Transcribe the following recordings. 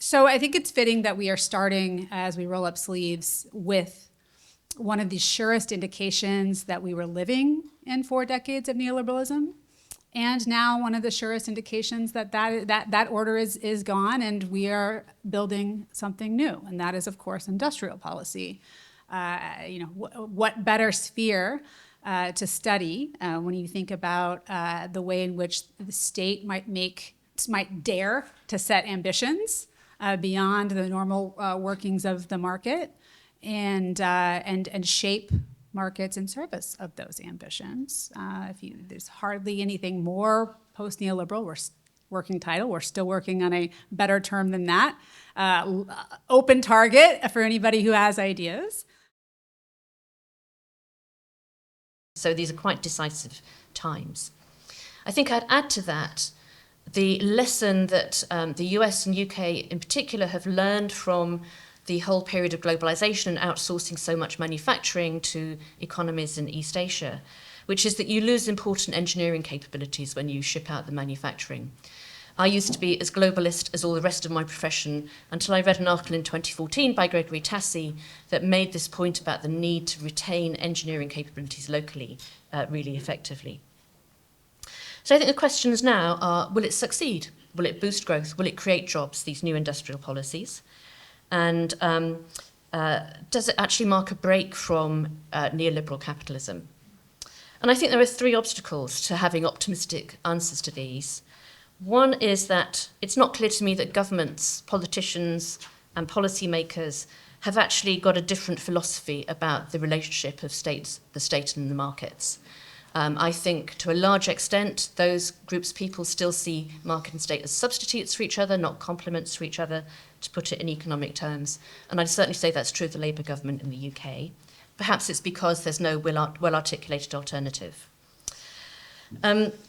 So I think it's fitting that we are starting, as we roll up sleeves, with one of the surest indications that we were living in 4 decades of neoliberalism. And now one of the surest indications that order is gone, and we are building something new. And that is, of course, industrial policy. What better sphere to study when you think about the way in which the state might dare to set ambitions beyond the normal workings of the market, and shape markets in service of those ambitions. There's hardly anything more post-neoliberal. We're still working on a better term than that. Open target for anybody who has ideas. So these are quite decisive times. I think I'd add to that the lesson that the US and UK in particular have learned from the whole period of globalization and outsourcing so much manufacturing to economies in East Asia, which is that you lose important engineering capabilities when you ship out the manufacturing. I used to be as globalist as all the rest of my profession until I read an article in 2014 by Gregory Tassi that made this point about the need to retain engineering capabilities locally really effectively. So I think the questions now are, will it succeed? Will it boost growth? Will it create jobs, these new industrial policies? And does it actually mark a break from neoliberal capitalism? And I think there are 3 obstacles to having optimistic answers to these. One is that it's not clear to me that governments, politicians, and policymakers have actually got a different philosophy about the relationship of the state and the markets. I think to a large extent, those groups of people still see market and state as substitutes for each other, not complements for each other, to put it in economic terms. And I'd certainly say that's true of the Labour government in the UK. Perhaps it's because there's no well-articulated alternative.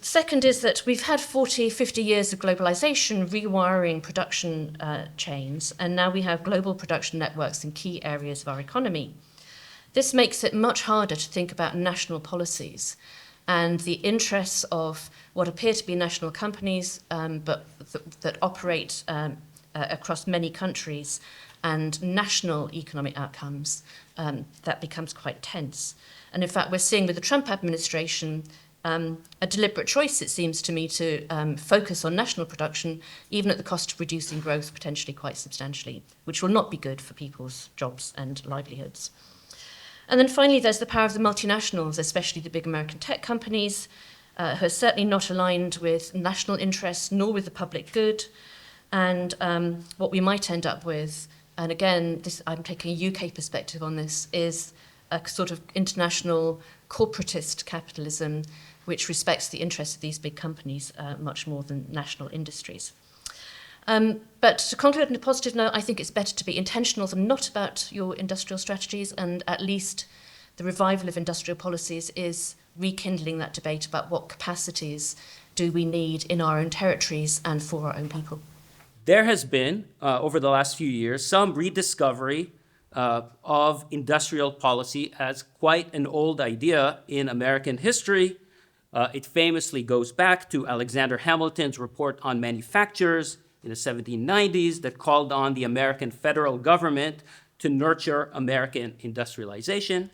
Second is that we've had 40, 50 years of globalization rewiring production chains, and now we have global production networks in key areas of our economy. This makes it much harder to think about national policies and the interests of what appear to be national companies, but that operate across many countries, and national economic outcomes. That becomes quite tense. And in fact, we're seeing with the Trump administration a deliberate choice, it seems to me, to focus on national production, even at the cost of reducing growth potentially quite substantially, which will not be good for people's jobs and livelihoods. And then finally, there's the power of the multinationals, especially the big American tech companies, who are certainly not aligned with national interests nor with the public good. And what we might end up with, and again, I'm taking a UK perspective on this, is a sort of international corporatist capitalism which respects the interests of these big companies much more than national industries. But to conclude on a positive note, I think it's better to be intentional than not about your industrial strategies, and at least the revival of industrial policies is rekindling that debate about what capacities do we need in our own territories and for our own people. There has been, over the last few years, some rediscovery of industrial policy as quite an old idea in American history. It famously goes back to Alexander Hamilton's report on manufacturers in the 1790s that called on the American federal government to nurture American industrialization,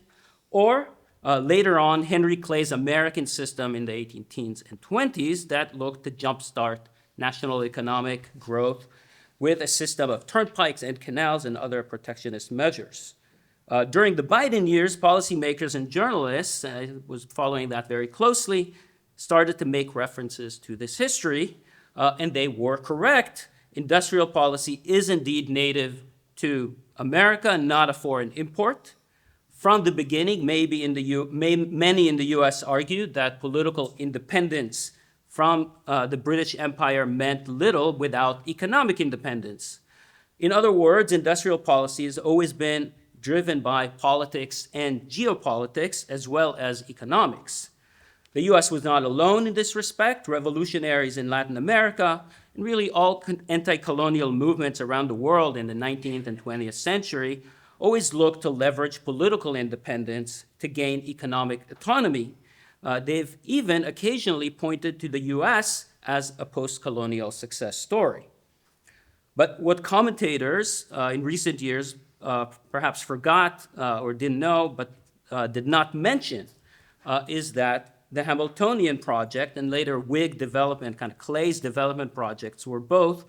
or later on, Henry Clay's American system in the 18 teens and 20s that looked to jumpstart national economic growth with a system of turnpikes and canals and other protectionist measures. During the Biden years, policymakers and journalists, I was following that very closely, started to make references to this history, and they were correct. Industrial policy is indeed native to America, not a foreign import. From the beginning, many in the US argued that political independence from the British Empire meant little without economic independence. In other words, industrial policy has always been driven by politics and geopolitics as well as economics. The US was not alone in this respect. Revolutionaries in Latin America and really all anti-colonial movements around the world in the 19th and 20th century always looked to leverage political independence to gain economic autonomy. They've even occasionally pointed to the US as a post-colonial success story. But what commentators in recent years perhaps forgot or didn't know, but did not mention, is that the Hamiltonian project and later Whig development, kind of Clay's development projects, were both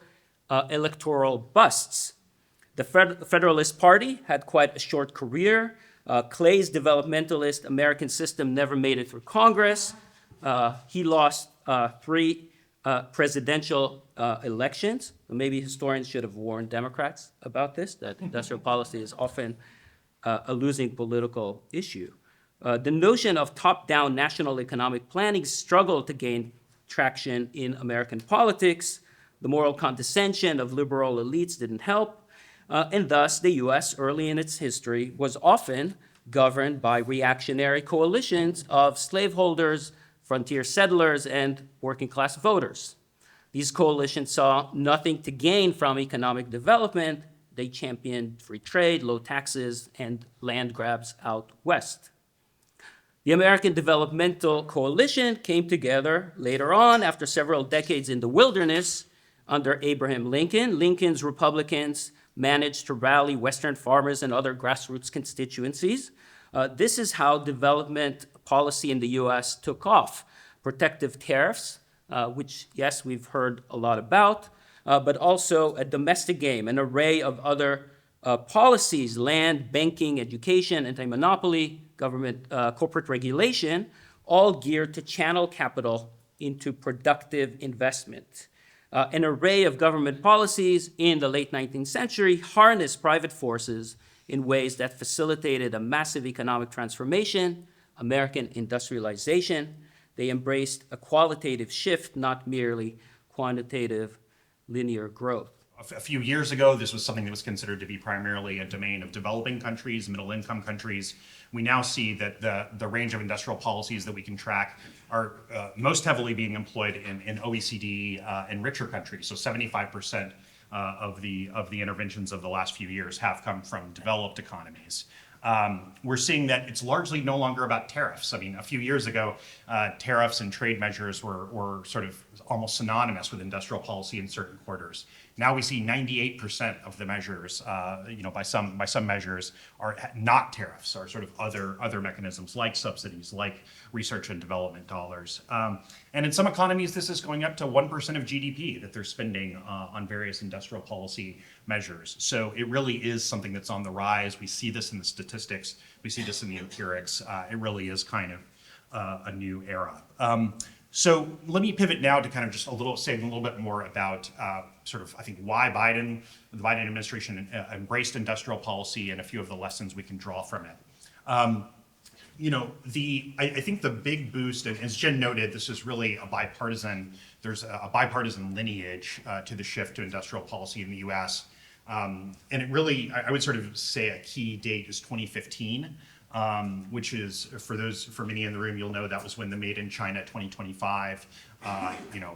electoral busts. The Federalist Party had quite a short career. Clay's developmentalist American system never made it through Congress. He lost 3 presidential elections. Maybe historians should have warned Democrats about this, that industrial policy is often a losing political issue. The notion of top-down national economic planning struggled to gain traction in American politics. The moral condescension of liberal elites didn't help. And thus, the US, early in its history, was often governed by reactionary coalitions of slaveholders, frontier settlers, and working-class voters. These coalitions saw nothing to gain from economic development. They championed free trade, low taxes, and land grabs out west. The American Developmental Coalition came together later on after several decades in the wilderness under Abraham Lincoln. Lincoln's Republicans managed to rally Western farmers and other grassroots constituencies. This is how development policy in the US took off. Protective tariffs, which, yes, we've heard a lot about, but also a domestic game, an array of other policies, land, banking, education, anti-monopoly, government, corporate regulation, all geared to channel capital into productive investment. An array of government policies in the late 19th century harnessed private forces in ways that facilitated a massive economic transformation, American industrialization. They embraced a qualitative shift, not merely quantitative linear growth. A few years ago, this was something that was considered to be primarily a domain of developing countries, middle-income countries. We now see that the range of industrial policies that we can track are most heavily being employed in OECD and richer countries. So 75% of the interventions of the last few years have come from developed economies. We're seeing that it's largely no longer about tariffs. I mean, a few years ago, tariffs and trade measures were sort of almost synonymous with industrial policy in certain quarters. Now we see 98% of the measures, by some measures, are not tariffs, are sort of other mechanisms like subsidies, like research and development dollars. And in some economies, this is going up to 1% of GDP that they're spending on various industrial policy measures. So it really is something that's on the rise. We see this in the statistics. We see this in the empirics. It really is kind of a new era. So let me pivot now to kind of just say a little bit more about sort of, I think, why the Biden administration embraced industrial policy and a few of the lessons we can draw from it. I think the big boost, and as Jen noted, this is really there's a bipartisan lineage to the shift to industrial policy in the US. And it really, I would sort of say a key date is 2015. Which is, for many in the room, you'll know that was when the Made in China 2025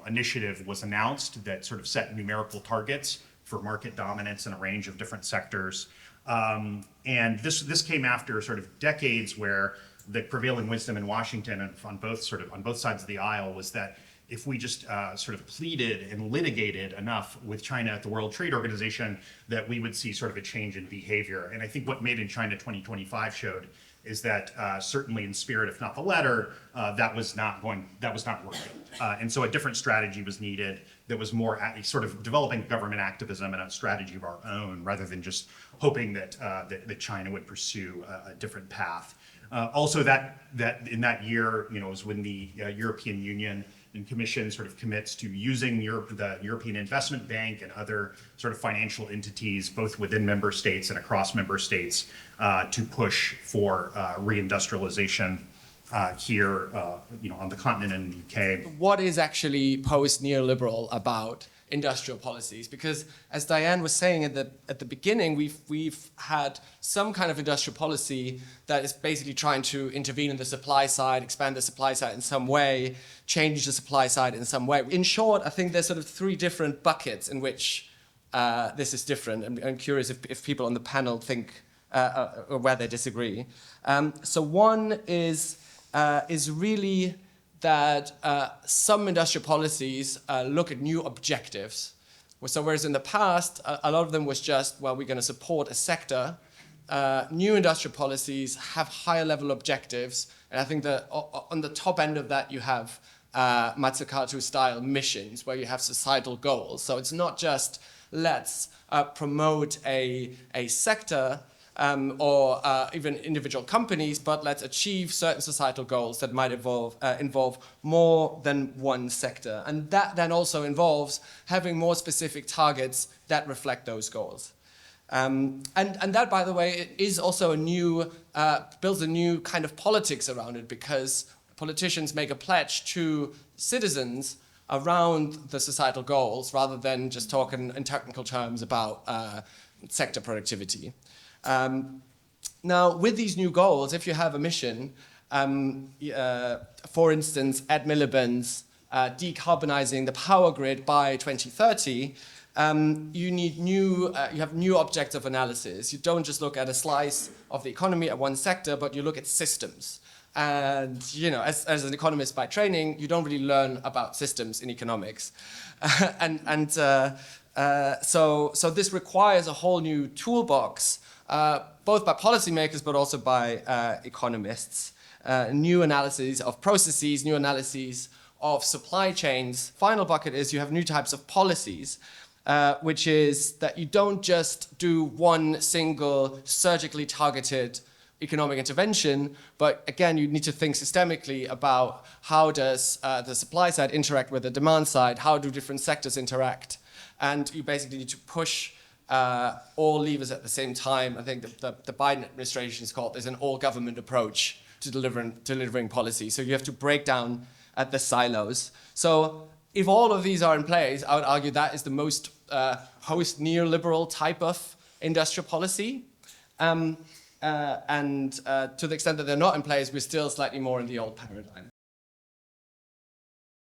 initiative was announced that sort of set numerical targets for market dominance in a range of different sectors. And this came after sort of decades where the prevailing wisdom in Washington and on both sides of the aisle was that if we just sort of pleaded and litigated enough with China at the World Trade Organization, that we would see sort of a change in behavior. And I think what Made in China 2025 showed is that certainly in spirit, if not the letter, that was not working. And so a different strategy was needed that was more sort of developing government activism and a strategy of our own, rather than just hoping that China would pursue a different path. Also, that in that year, was when the European Union and Commission sort of commits to using the European Investment Bank and other sort of financial entities, both within member states and across member states, to push for reindustrialization here, on the continent and the UK. What is actually post-neoliberal about industrial policies? Because as Diane was saying at the beginning, we've had some kind of industrial policy that is basically trying to intervene in the supply side, expand the supply side in some way, change the supply side in some way. In short, I think there's sort of 3 different buckets in which this is different. I'm curious if people on the panel think or where they disagree. So one is really that some industrial policies look at new objectives So whereas in the past, a lot of them was just, well, we're going to support a sector. New industrial policies have higher level objectives. And I think that on the top end of that, you have Mazzucato-style missions, where you have societal goals. So it's not just let's promote a sector or even individual companies, but let's achieve certain societal goals that might involve more than one sector. And that then also involves having more specific targets that reflect those goals. And that, by the way, is also builds a new kind of politics around it, because politicians make a pledge to citizens around the societal goals rather than just talking in technical terms about sector productivity. Now, with these new goals, if you have a mission, for instance, Ed Miliband's decarbonizing the power grid by 2030, you have new objects of analysis. You don't just look at a slice of the economy at one sector, but you look at systems. And as an economist by training, you don't really learn about systems in economics, so this requires a whole new toolbox, both by policymakers but also by economists. New analyses of processes, new analyses of supply chains. Final bucket is you have new types of policies, which is that you don't just do one single surgically targeted economic intervention, but again, you need to think systemically about how does the supply side interact with the demand side, how do different sectors interact, and you basically need to push all levers at the same time. I think the Biden administration has called this an all-government approach to delivering policy. So you have to break down at the silos. So if all of these are in place, I would argue that is the most post-neoliberal type of industrial policy. And to the extent that they're not in place, we're still slightly more in the old paradigm.